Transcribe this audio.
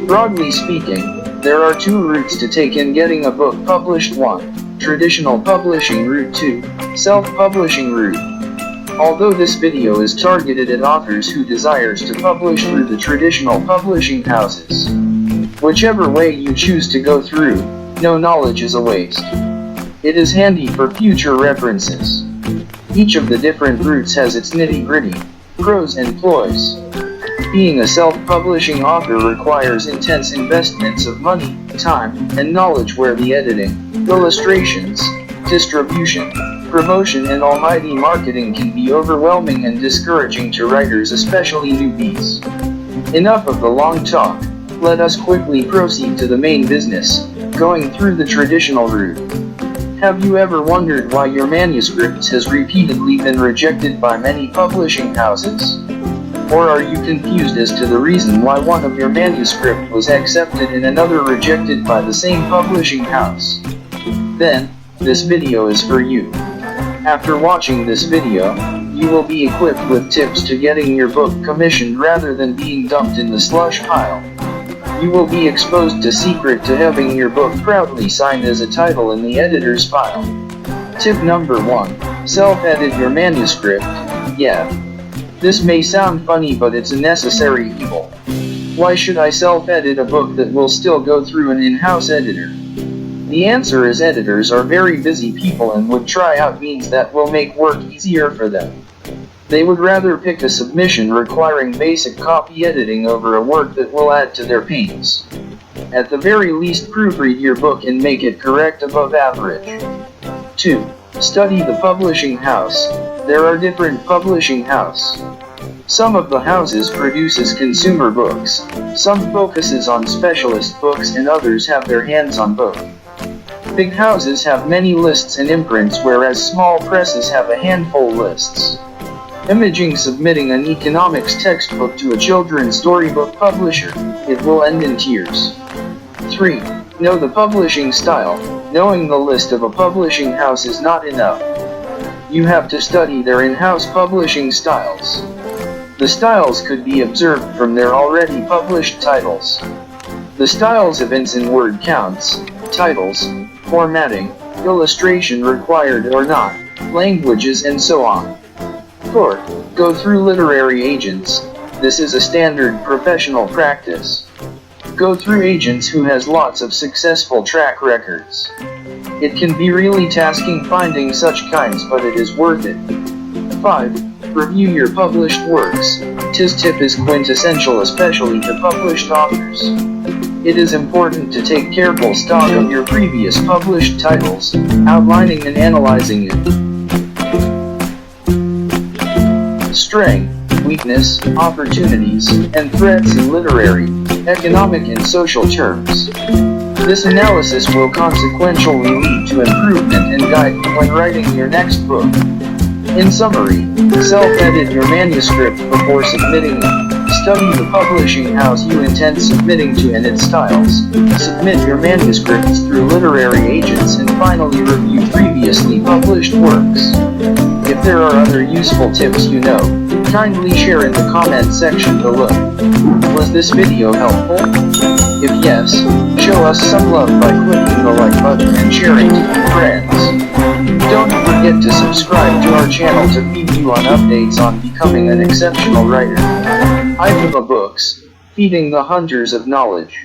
Broadly speaking, there are two routes to take in getting a book published. 1. Traditional publishing route. 2. Self-publishing route. Although this video is targeted at authors who desires to publish through the traditional publishing houses, whichever way you choose to go through, no knowledge is a waste. It is handy for future references. Each of the different routes has its nitty-gritty, pros and ploys. Being a self-publishing author requires intense investments of money, time, and knowledge, where the editing, illustrations, distribution, promotion and almighty marketing can be overwhelming and discouraging to writers, especially newbies. Enough of the long talk, let us quickly proceed to the main business, going through the traditional route. Have you ever wondered why your manuscript has repeatedly been rejected by many publishing houses? Or are you confused as to the reason why one of your manuscript was accepted and another rejected by the same publishing house? Then, this video is for you. After watching this video, you will be equipped with tips to getting your book commissioned rather than being dumped in the slush pile. You will be exposed to secret to having your book proudly signed as a title in the editor's file. Tip number 1. Self-edit your manuscript. Yeah. This may sound funny, but it's a necessary evil. Why should I self-edit a book that will still go through an in-house editor? The answer is editors are very busy people and would try out means that will make work easier for them. They would rather pick a submission requiring basic copy editing over a work that will add to their pains. At the very least, proofread your book and make it correct above average. 2. Study the publishing house. There are different publishing houses. Some of the houses produces consumer books, some focuses on specialist books, and others have their hands on both. Big houses have many lists and imprints, whereas small presses have a handful lists. Imaging submitting an economics textbook to a children's storybook publisher, it will end in tears. 3. Know the publishing style. Knowing the list of a publishing house is not enough. You have to study their in-house publishing styles. The styles could be observed from their already published titles. The styles evince in word counts, titles, formatting, illustration required or not, languages, and so on. 4. Go through literary agents. This is a standard professional practice. Go through agents who has lots of successful track records. It can be really tasking finding such kinds, but it is worth it. 5. Review your published works. This tip is quintessential, especially to published authors. It is important to take careful stock of your previous published titles, outlining and analyzing it. Strength, weakness, opportunities, and threats in literary, economic, and social terms. This analysis will consequentially lead to improvement and guide you when writing your next book. In summary, self-edit your manuscript before submitting it. Study the publishing house you intend submitting to and its styles. Submit your manuscripts through literary agents, and finally review previously published works. If there are other useful tips you know, kindly share in the comment section below. Was this video helpful? If yes, show us some love by clicking the like button and sharing to your friends. Don't forget to subscribe to our channel to feed you on updates on becoming an exceptional writer. Iva Books, feeding the hunters of knowledge.